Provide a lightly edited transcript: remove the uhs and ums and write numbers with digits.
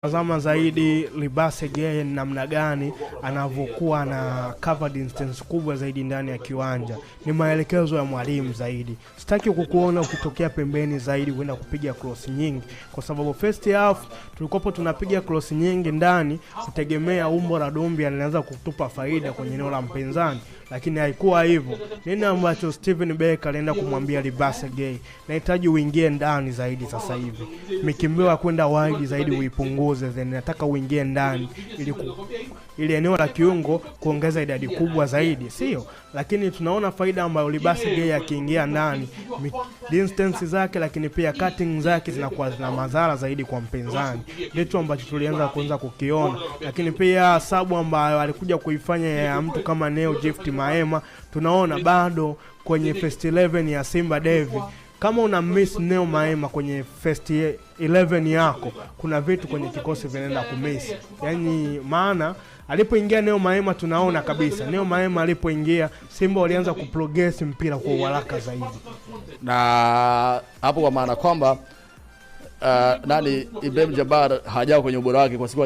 Tazama zaidi Libase Geye namna gani anavyokuwa na cover distance kubwa zaidi ndani ya kiwanja. Ni maelekezo ya mwalimu zaidi. Sitaki kukuona ukitokea pembeni zaidi kwenda kupiga cross nyingi, kwa sababu first half tulikopo tunapiga cross nyingi ndani kutegemea umbo la Dombia linaanza kutupa faida kwenye eneo la mpinzani, lakini haikuwa hivyo. Nini ambacho Steven Becker alienda kumwambia Libase Geye? Nahitaji uingie ndani zaidi sasa hivi. Mikimbio kwenda wide zaidi uipunguze, then nataka uingie ndani ili eneo la kiungo kuongeza idadi kubwa zaidi, sio? Lakini tunaona faida ambayo Libase Geye akiingia ndani, distance zake lakini pia cutting zake zinakuwa zina madhara zaidi kwa mpinzani. Ndicho ambacho tulianza kuanza kukiona, lakini pia sababu ambayo alikuja kuifanya ya mtu kama Neo Gift Maema, tunaona bado kwenye first 11 ya Simba David. Kama una miss Neo Maema kwenye first 11 yako, kuna vitu kwenye kikosi vinaenda kumiss. Yaani maana alipoingia Neo Maema tunaona kabisa Neo Maema alipoingia Simba walianza kuprogress mpira kwa haraka zaidi. Na hapo kwa maana kwamba Ibrahim Jabbar hajao kwenye ubora wake kwa sababu